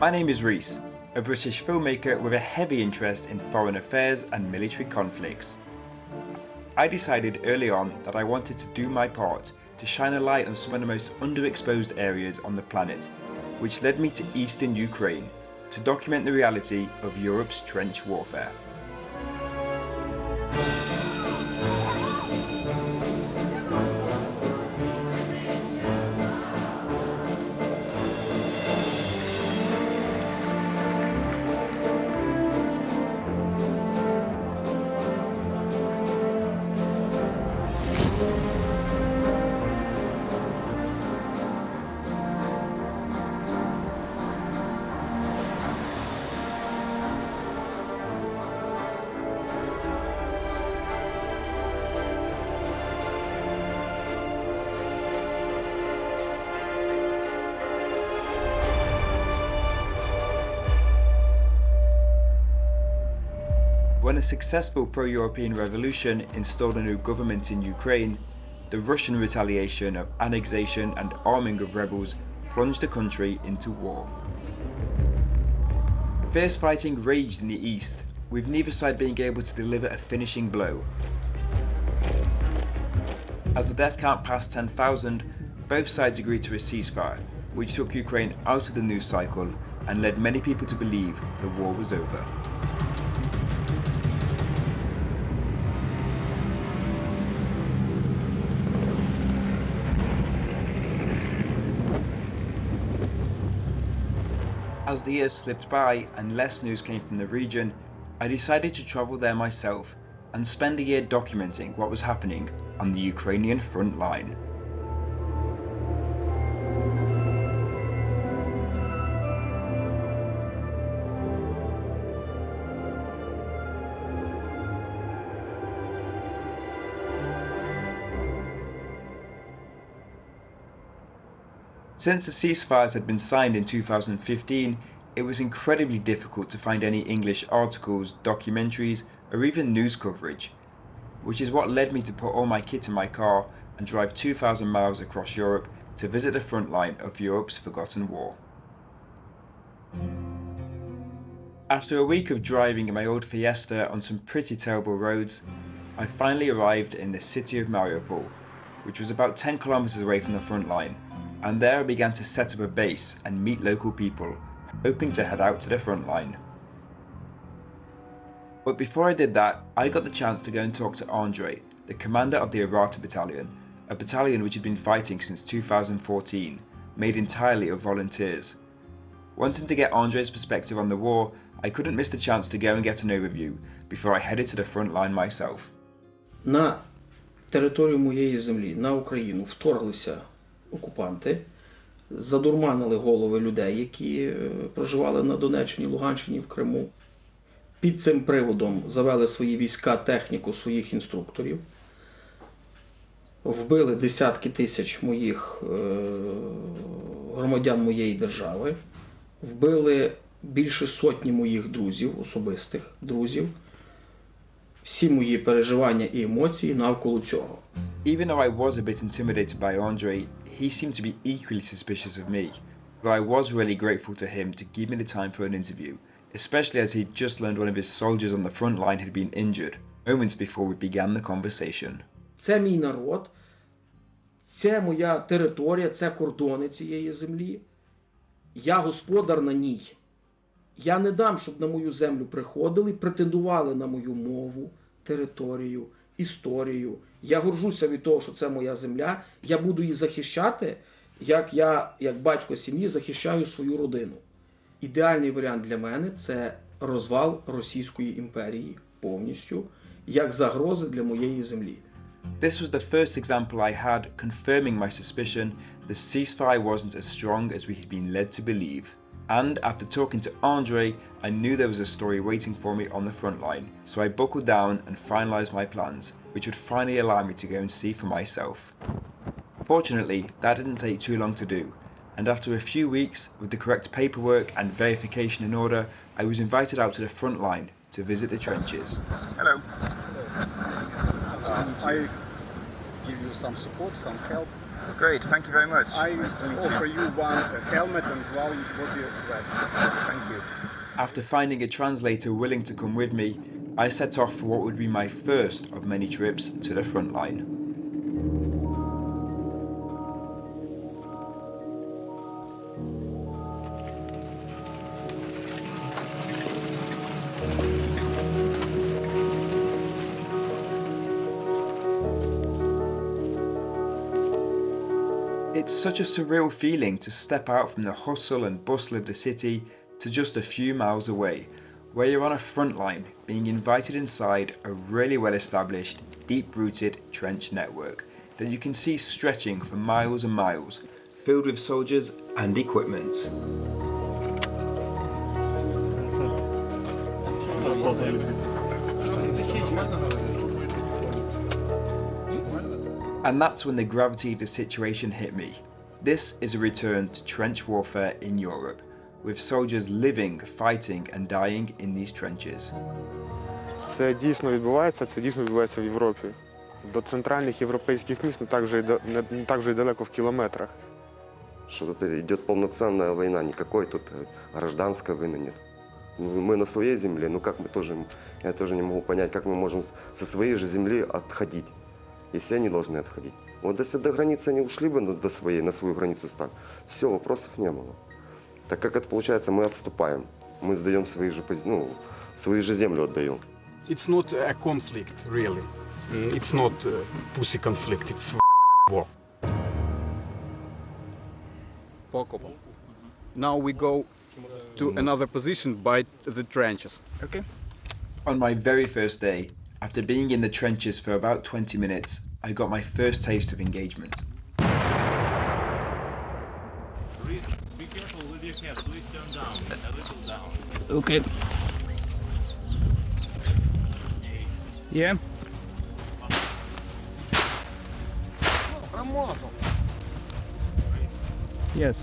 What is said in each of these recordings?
My name is Rhys, a British filmmaker with a heavy interest in foreign affairs and military conflicts. I decided early on that I wanted to do my part to shine a light on some of the most underexposed areas on the planet, which led me to eastern Ukraine to document the reality of Europe's trench warfare. When a successful pro-European revolution installed a new government in Ukraine, the Russian retaliation of annexation and arming of rebels plunged the country into war. Fierce fighting raged in the east, with neither side being able to deliver a finishing blow. As the death count passed 10,000, both sides agreed to a ceasefire, which took Ukraine out of the news cycle and led many people to believe the war was over. As the years slipped by and less news came from the region, I decided to travel there myself and spend a year documenting what was happening on the Ukrainian front line. Since the ceasefires had been signed in 2015, it was incredibly difficult to find any English articles, documentaries, or even news coverage, which is what led me to put all my kit in my car and drive 2,000 miles across Europe to visit the front line of Europe's forgotten war. After a week of driving in my old Fiesta on some pretty terrible roads, I finally arrived in the city of Mariupol, which was about 10 kilometers away from the front line. And there I began to set up a base and meet local people, hoping to head out to the front line. But before I did that, I got the chance to go and talk to Andrei, the commander of the Arata Battalion, a battalion which had been fighting since 2014, made entirely of volunteers. Wanting to get Andrei's perspective on the war, I couldn't miss the chance to go and get an overview before I headed to the front line myself. На територію моєї землі, на Україну, вторглися окупанти, задурманили голови людей, які проживали на Донеччині, Луганщині, в Криму. Під цим приводом завели свої війська, техніку, своїх інструкторів. Вбили десятки тисяч моїх громадян моєї держави. Вбили більше сотні моїх друзів, особистих друзів. Всі мої переживання і емоції навколо цього. Even though I was a bit intimidated by Andrei, he seemed to be equally suspicious of me, but I was really grateful to him to give me the time for an interview, especially as he'd just learned one of his soldiers on the front line had been injured, moments before we began the conversation. Це мій народ, це моя територія, це кордони цієї землі. Я господар на ній. Я не дам, щоб на мою землю приходили, претендували на мою мову, територію, історію. Я горжуся від того, що це моя земля. Я буду її захищати, як я, як батько сім'ї, захищаю свою родину. Ідеальний варіант для мене – це розвал Російської імперії повністю, як загрози для моєї землі. This was the first example I had confirming my suspicion the ceasefire wasn't as strong as we had been led to believe. And after talking to Andrei, I knew there was a story waiting for me on the front line, so I buckled down and finalised my plans, which would finally allow me to go and see for myself. Fortunately, that didn't take too long to do, and after a few weeks, with the correct paperwork and verification in order, I was invited out to the front line to visit the trenches. Hello. I give you some support, some help. Great, thank you very much. I offer you one helmet and one body vest. Thank you. After finding a translator willing to come with me, I set off for what would be my first of many trips to the front line. It's such a surreal feeling to step out from the hustle and bustle of the city to just a few miles away, where you're on a front line being invited inside a really well established, deep-rooted trench network that you can see stretching for miles and miles, filled with soldiers and equipment. And that's when the gravity of the situation hit me. This is a return to trench warfare in Europe, with soldiers living, fighting and dying in these trenches. Це дійсно відбувається в Європі. До центральних європейських міст не так же й далеко в кілометрах. Что тут идет полноценная война, никакой тут гражданской войны нет. Мы на своей земле, ну как мы тоже, я тоже не могу понять, как мы можем со своей же земли отходить, если они должны отходить. Вот если до границы они ушли бы до своей, на свою границу стали, все, вопросов не было. Так как это получается, мы отступаем, мы сдаем свои же землю отдаем. It's not a conflict, really. It's not a pussy conflict, it's war. Pokopo. Now we go to another position by the trenches. Okay? On my very first day, after being in the trenches for about 20 minutes, I got my first taste of engagement. Be careful with your head, please turn down, a little down. Okay. Yeah. Yes.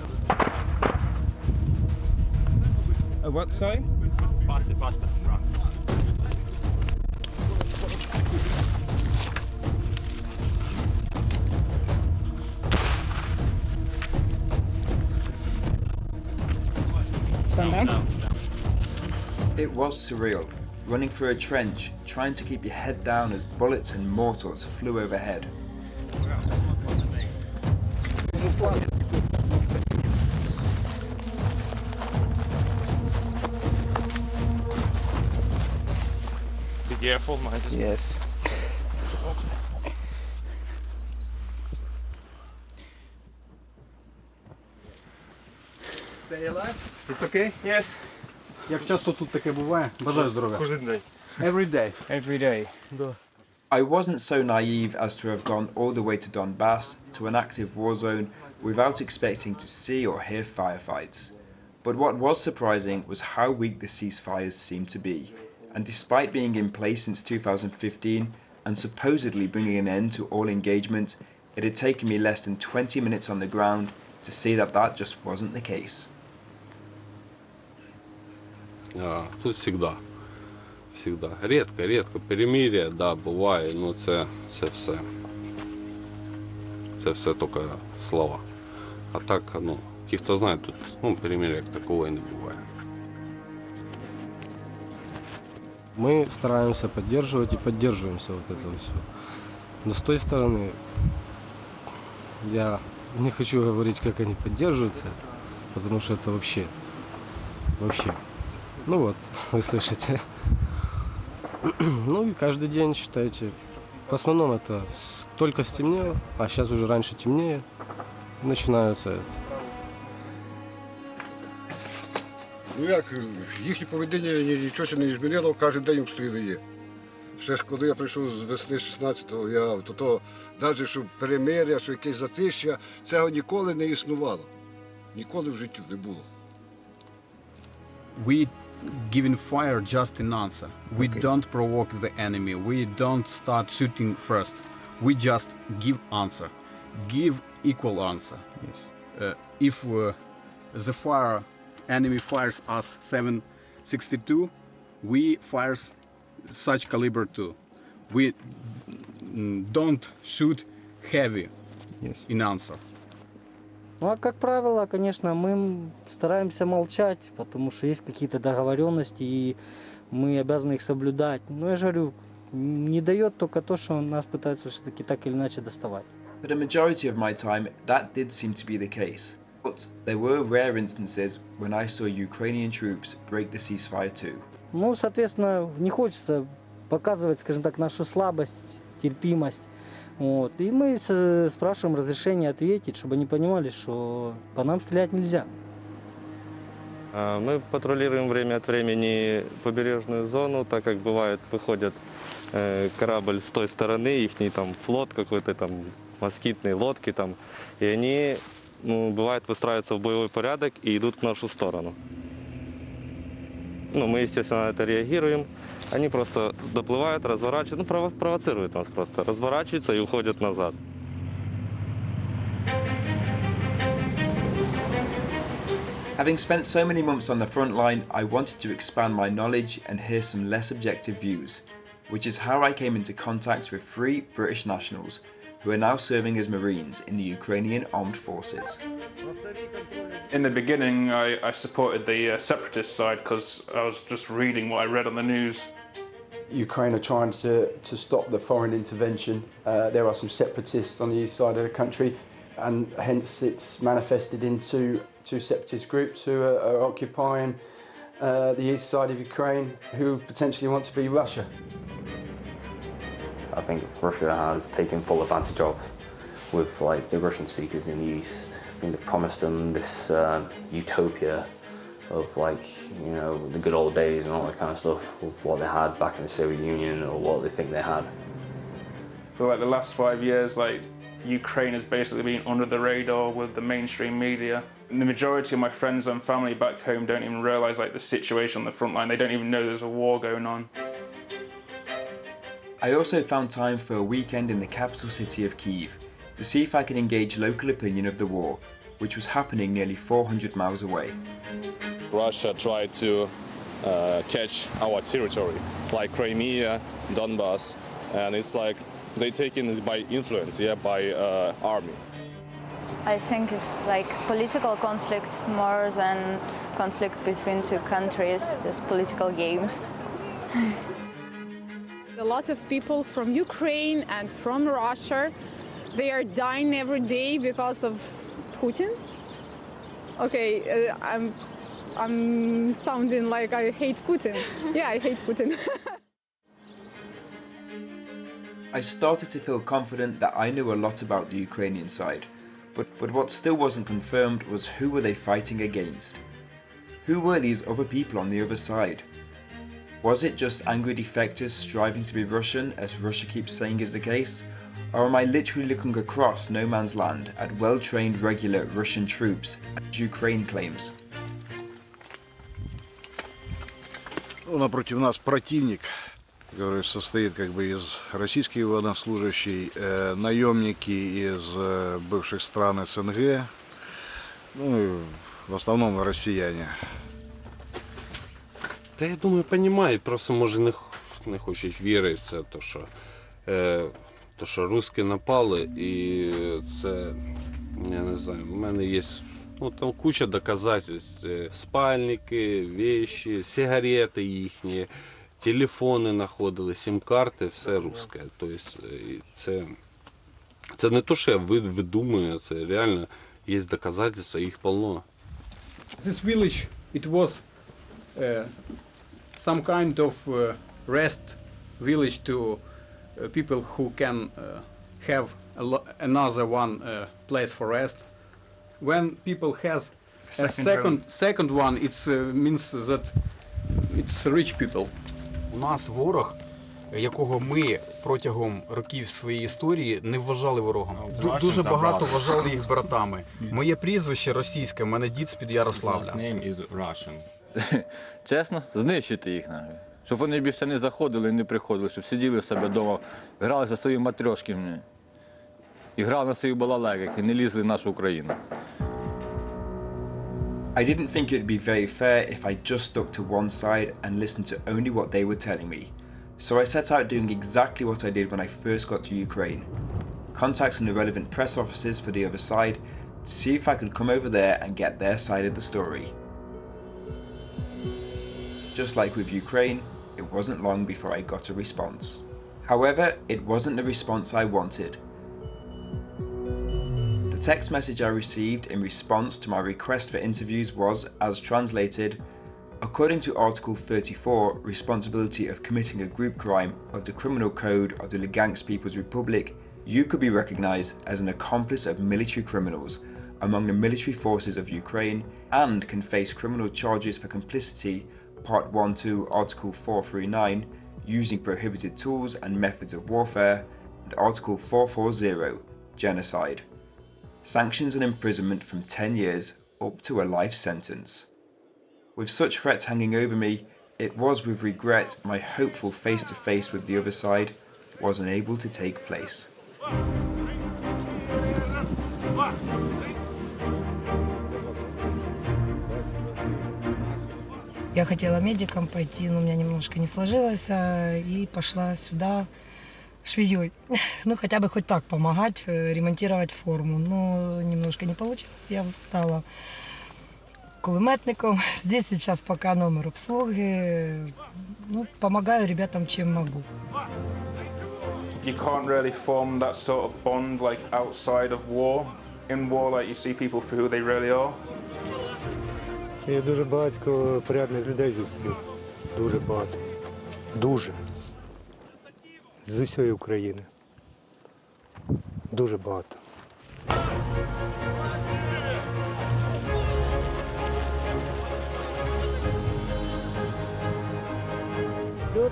What, sorry? Faster, faster, run. Stand down. It was surreal, running through a trench, trying to keep your head down as bullets and mortars flew overhead. Be careful, man. Yes. Stay alive? It's okay? Yes. Як часто тут таке буває? Бажаю здоров'я. Кожен день. Every day. Every day. I wasn't so naive as to have gone all the way to Donbass, to an active war zone, without expecting to see or hear firefights. But what was surprising was how weak the ceasefires seemed to be. And despite being in place since 2015 and supposedly bringing an end to all engagement, it had taken me less than 20 minutes on the ground to see that that just wasn't the case. Тут всегда. Редко. Перемирие, да, буває, но це все. Це все тільки слова. А так, ті, хто знає, тут перемирия як такого і не буває. Мы стараемся поддерживать и поддерживаемся вот это все. Но с той стороны, я не хочу говорить, как они поддерживаются, потому что это вообще. Ну вот, вы слышите. Ну и каждый день, считайте, в основном это только стемнело, а сейчас уже раньше темнее, начинаются это. Ну як, їхнє поведіння нічого не змінило, кожен день обстріли є. Ще ж коли я прийшов з весни 16-го, навіть що перемир'я, що якесь затища, цього ніколи не існувало. Ніколи в житті не було. We giving fire just in answer. We don't provoke the enemy. We don't start shooting first. We just give answer. Give equal answer. Yes. If the enemy fires us 7.62, we fires such caliber too. We don't shoot heavy. Yes. in answer? Ну а как правило, конечно, мы стараемся молчать, потому что есть какие-то договоренности, и мы обязаны их соблюдать. Но я же говорю, не дает только то, что нас пытаются все-таки так или иначе доставать. But a majority of my time, that did seem to be the case. But there were rare instances when I saw Ukrainian troops break the ceasefire too. Ну, соответственно, не хочется показывать, скажем так, нашу слабость, терпимость. Вот. И мы спрашиваем разрешения ответить, чтобы они понимали, что по нам стрелять нельзя. Мы патрулируем время от времени побережную зону, так как бывает, выходит корабль с той стороны, их там флот какой-то, там москитные лодки там, и они, бывает, выстраиваются в боевой порядок и идут в нашу сторону. Мы, естественно, на это реагируем. Они просто доплывают, разворачиваются, провоцируют нас просто, разворачиваются и уходят назад. Having spent so many months on the front line, I wanted to expand my knowledge and hear some less objective views, which is how I came into contact with 3 British nationals who are now serving as Marines in the Ukrainian Armed Forces. In the beginning, I supported the separatist side because I was just reading what I read on the news. Ukraine are trying to stop the foreign intervention. There are some separatists on the east side of the country, and hence it's manifested into 2 separatist groups who are occupying the east side of Ukraine, who potentially want to be Russia. I think Russia has taken full advantage of with the Russian speakers in the east. I think they've promised them this utopia of the good old days and all that kind of stuff of what they had back in the Soviet Union or what they think they had. For the last 5 years, Ukraine has basically been under the radar with the mainstream media. And the majority of my friends and family back home don't even realise the situation on the front line. They don't even know there's a war going on. I also found time for a weekend in the capital city of Kyiv to see if I could engage local opinion of the war, which was happening nearly 400 miles away. Russia tried to catch our territory, like Crimea, Donbass, and it's they taken it by influence, by army. I think it's political conflict more than conflict between 2 countries, just political games. A lot of people from Ukraine and from Russia, they are dying every day because of Putin. Okay, I'm sounding like I hate Putin. Yeah, I hate Putin. I started to feel confident that I knew a lot about the Ukrainian side, but what still wasn't confirmed was who were they fighting against? Who were these other people on the other side? Was it just angry defectors striving to be Russian, as Russia keeps saying is the case? Or am I literally looking across no man's land at well-trained regular Russian troops, as Ukraine claims? Напротив нас противник, который состоит из российских военнослужащих, наемники из бывших стран СНГ, в основном россияне. Та я думаю, розуміють, просто може не хочуть вірити в це, то що русські напали, і це, я не знаю, в мене є там куча доказательств, спальники, вещи, сигарети їхні, телефони знаходили, сим-карти, все русське. Тобто це не то, що я видумую, це реально є доказательства, їх полно. This village, it was some kind of rest village to people who can have another one place for rest. When people has a second one, it means that it's rich people. У нас ворог, якого ми протягом років своєї історії не вважали ворогом. Дуже багато вважали їх братами. Моє прізвище російське, в мене дід з-під Ярославля. Чесно, знищити їх, щоб вони більше не заходили і не приходили, щоб сиділи в себе вдома, грали за свої матрьошки і грали на своїх балалайках і не лізли в нашу Україну. I didn't think it would be very fair if I just stuck to one side and listened to only what they were telling me. So I set out doing exactly what I did when I first got to Ukraine. contacting the relevant press offices for the other side to see if I could come over there and get their side of the story. Just like with Ukraine, it wasn't long before I got a response. However, it wasn't the response I wanted. The text message I received in response to my request for interviews was, as translated, according to Article 34, responsibility of committing a group crime of the Criminal Code of the Lugansk People's Republic, you could be recognized as an accomplice of military criminals among the military forces of Ukraine and can face criminal charges for complicity, Part 1-2, Article 439, using prohibited tools and methods of warfare, and Article 440, genocide. Sanctions and imprisonment from 10 years up to a life sentence. With such threats hanging over me, it was with regret my hopeful face-to-face with the other side was unable to take place. Я хотела медиком пойти, но у меня немножко не сложилось, и пошла сюда швеей. Ну, хотя бы хоть так помогать, ремонтировать форму. Но немножко не получилось, я стала кулеметником. Здесь сейчас пока номер обслуги. Ну, помогаю ребятам, чем могу. You can't really form that sort of bond like outside of war. In war, like you see people for who they really are. Я дуже багатько порядних людей зустрів. Дуже багато. Дуже. З усієї України. Дуже багато.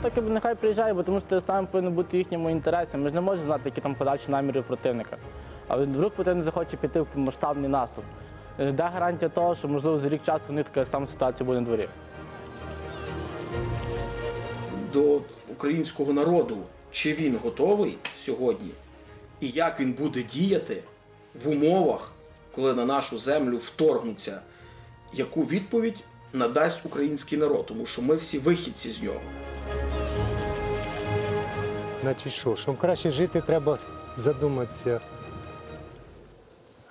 Так нехай приїжджає, бо тому що це саме повинно бути в їхньому інтересі. Ми ж не можемо знати, які там подальші наміри противника. Але вдруг Путін захоче піти в масштабний наступ. Де гарантія того, що, можливо, за рік часу у них така сама ситуація буде на дворі? До українського народу, чи він готовий сьогодні, і як він буде діяти в умовах, коли на нашу землю вторгнуться, яку відповідь надасть український народ, тому що ми всі вихідці з нього. Значить що, щоб краще жити, треба задуматися,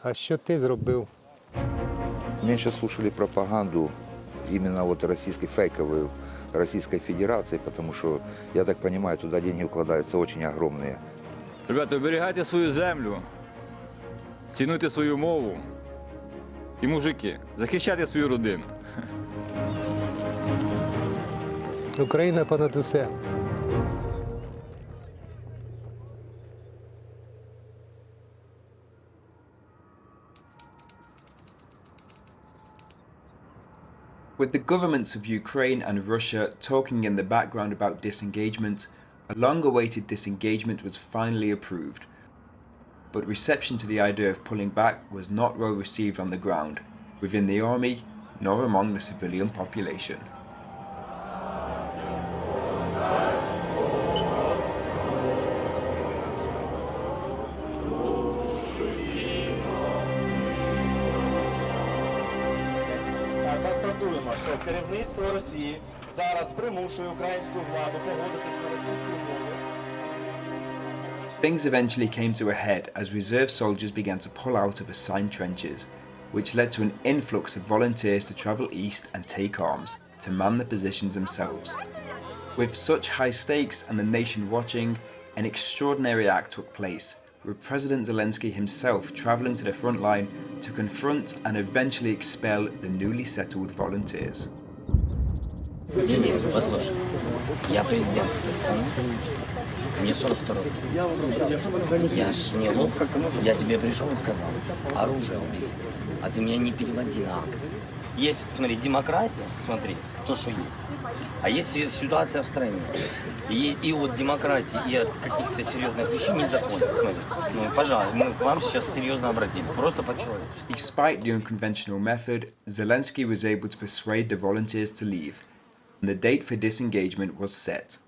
а що ти зробив? Меньше слушали пропаганду именно вот российской, фейковой Российской Федерации, потому что, я так понимаю, туда деньги вкладаются очень огромные. Ребята, оберігайте свою землю, цінуйте свою мову і, мужики, захищайте свою родину. Україна понад усе. With the governments of Ukraine and Russia talking in the background about disengagement, a long-awaited disengagement was finally approved. But reception to the idea of pulling back was not well received on the ground, within the army, nor among the civilian population. Констатуємо, що керівництво Росії зараз примушує українську владу погодитись на російську мову. Things eventually came to a head as reserve soldiers began to pull out of assigned trenches, which led to an influx of volunteers to travel east and take arms, to man the positions themselves. With such high stakes and the nation watching, an extraordinary act took place, with President Zelensky himself travelling to the front line to confront and eventually expel the newly settled volunteers. Денис, послушай, я президент этой страны, мне 42 год. Я ж не лох, я тебе пришел и сказал, оружие убери, а ты меня не переводи на акции. Есть, смотри, демократия, смотри, то, что есть. А есть ситуация в стране. И от демократии, и от каких-то серьезных вещей незаконно. Смотри, ну, пожалуйста, мы к вам сейчас серьезно обратились, просто по-человечески. Despite the unconventional method, Zelensky was able to persuade the volunteers to leave, and the date for disengagement was set.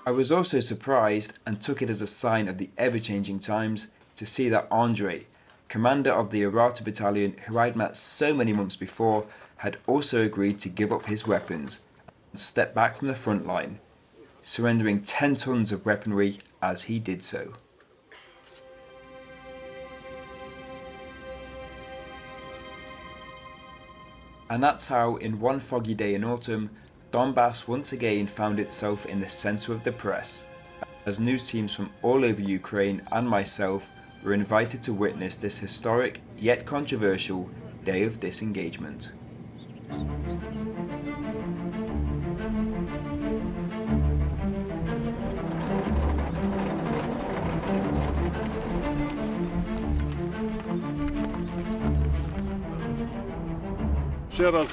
I was also surprised, and took it as a sign of the ever-changing times, to see that Andrei, commander of the Arata battalion who I'd met so many months before, had also agreed to give up his weapons and step back from the front line, surrendering 10 tons of weaponry as he did so. And that's how, in one foggy day in autumn, Donbass once again found itself in the centre of the press, as news teams from all over Ukraine and myself were invited to witness this historic, yet controversial, day of disengagement. Ще раз,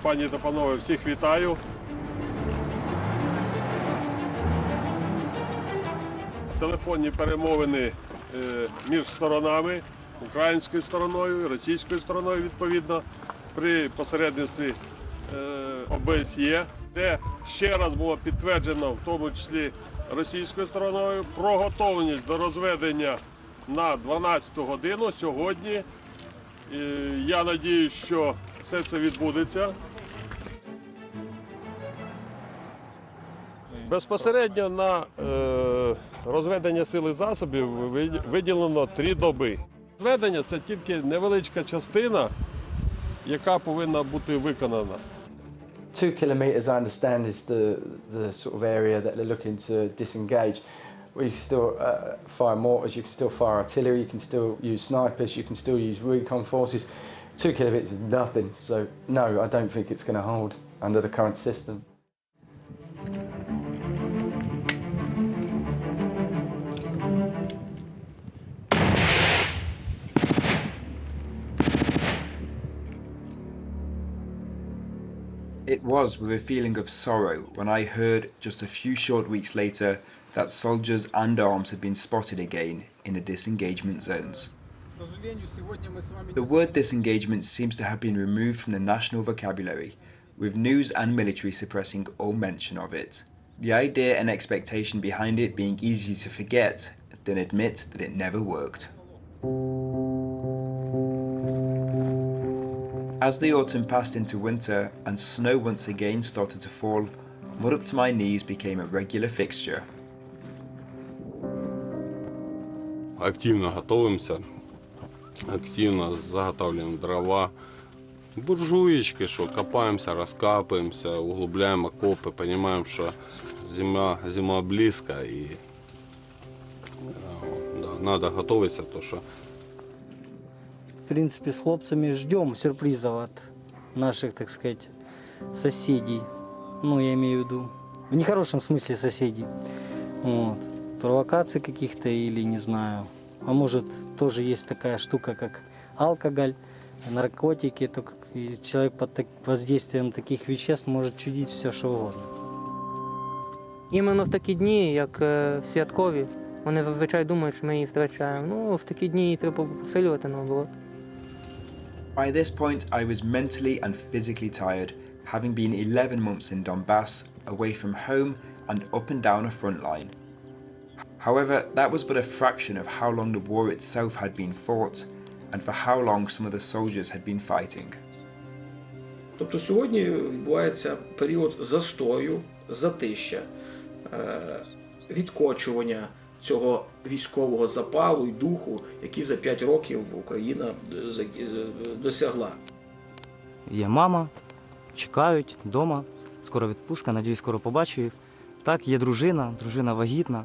пані та панове, всіх вітаю. Телефонні перемовини між сторонами, українською стороною і російською стороною, відповідно, при посередництві ОБСЄ, де ще раз було підтверджено, в тому числі російською стороною, про готовність до розведення на 12-ту годину сьогодні. Я сподіваюся, що все це відбудеться. Безпосередньо на розведення сил і засобів виділено 3 доби. Розведення – це тільки невеличка частина, яка повинна бути виконана. 2 kilometres, I understand, is the sort of area that they're looking to disengage. Well, you can still fire mortars, you can still fire artillery, you can still use snipers, you can still use recon forces. 2 kilometres is nothing, so no, I don't think it's going to hold under the current system. It was with a feeling of sorrow when I heard, just a few short weeks later, that soldiers and arms had been spotted again in the disengagement zones. The word disengagement seems to have been removed from the national vocabulary, with news and military suppressing all mention of it. The idea and expectation behind it being easy to forget, then admit that it never worked. As the autumn passed into winter and snow once again started to fall, mud up to my knees became a regular fixture. Активно готовимся, активно заготавливаем дрова, буржуечки, что копаемся, раскапываемся, углубляем окопы, понимаем, что зима близко и да, надо готовиться, то что. В принципе, с хлопцами ждем сюрпризов от наших, так сказать, соседей. Ну, я имею в виду, в нехорошем смысле соседей. Вот. Провокаций каких-то или, не знаю, а может, тоже есть такая штука, как алкоголь, наркотики, и человек под воздействием таких веществ может чудить все, що угодно. Іменно в такі дні, як святкові, вони зазвичай думають, що ми її втрачаємо. Ну, в такі дні її треба посилювати наоборот. By this point, I was mentally and physically tired, having been 11 months in Donbass, away from home and up and down a front line. However, that was but a fraction of how long the war itself had been fought, and for how long some of the soldiers had been fighting. Тобто сьогодні відбувається період застою, затища, відкочування цього військового запалу і духу, який за 5 років Україна досягла. Є мама, чекають вдома, скоро відпустка, надіюсь, скоро побачу їх. Так, є дружина вагітна,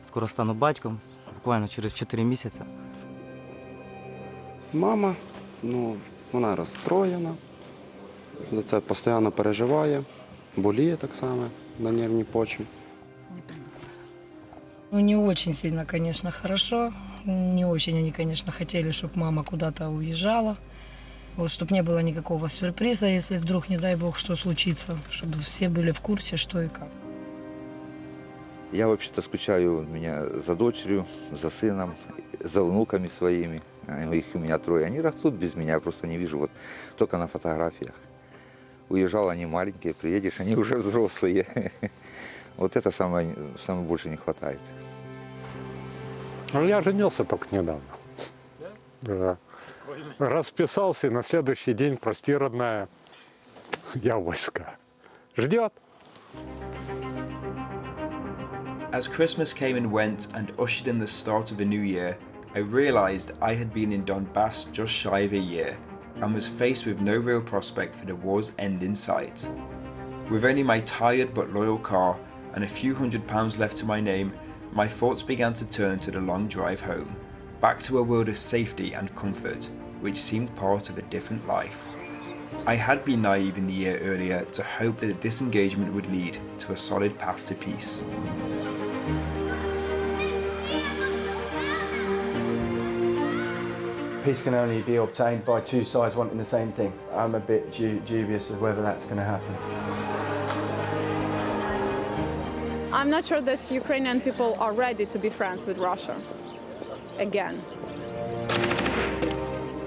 скоро стану батьком, буквально через 4 місяці. Мама, вона розстроєна, за це постійно переживає, боліє так само на нервній почві. Не очень сильно, конечно, хорошо. Не очень они, конечно, хотели, чтобы мама куда-то уезжала. Вот, чтобы не было никакого сюрприза, если вдруг, не дай бог, что случится, чтобы все были в курсе, что и как. Я вообще-то скучаю за дочерью, за сыном, за внуками своими. Их у меня 3. Они растут без меня, я просто не вижу, вот только на фотографиях. Уезжал, они маленькие, приедешь, они уже взрослые. Вот это самое больше не хватает. Я женился только недавно. Да. Расписался, и на следующий день, прости, родная, я в войска. Ждет. As Christmas came and went and ushered in the start of a new year, I realised I had been in Donbass just shy of a year and was faced with no real prospect for the war's end in sight. With only my tired but loyal car and a few £100 left to my name, my thoughts began to turn to the long drive home, back to a world of safety and comfort, which seemed part of a different life. I had been naive in the year earlier to hope that a disengagement would lead to a solid path to peace. Peace can only be obtained by two sides wanting the same thing. I'm a bit dubious of whether that's going to happen. I'm not sure that Ukrainian people are ready to be friends with Russia again.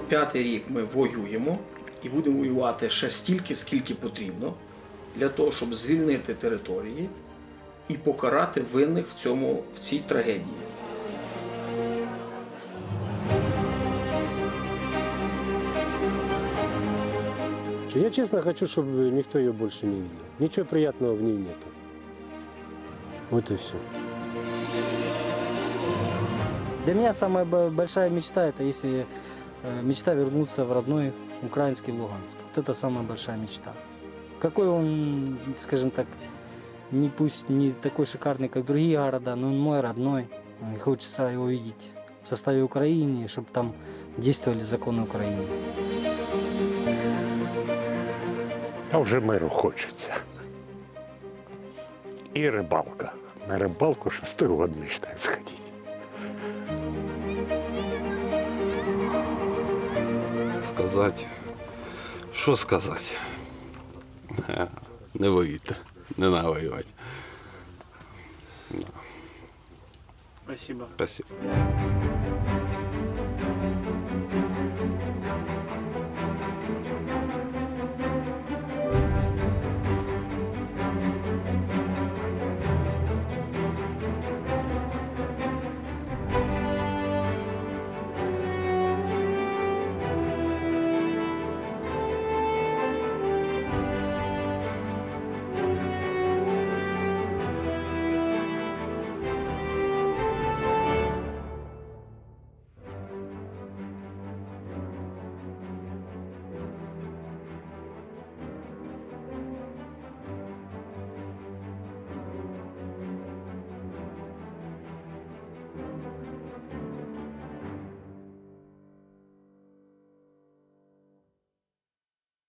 5-й рік ми воюємо і будемо воювати ще стільки, скільки потрібно для того, щоб звільнити території і покарати винних в цій трагедії. Я честно хочу, чтобы никто ее больше не видел. Ничего приятного в ней нету. Вот и все. Для меня самая большая мечта, это если мечта вернуться в родной украинский Луганск. Вот это самая большая мечта. Какой он, скажем так, пусть не такой шикарный, как другие города, но он мой родной. И хочется его видеть в составе Украины, чтобы там действовали законы Украины. А вже миру хочеться. І рибалка. На рибалку 6-й год мечтаю сходити. Сказати? Що сказати? Не воюйте, не треба воювати. Спасибо. Спасибо.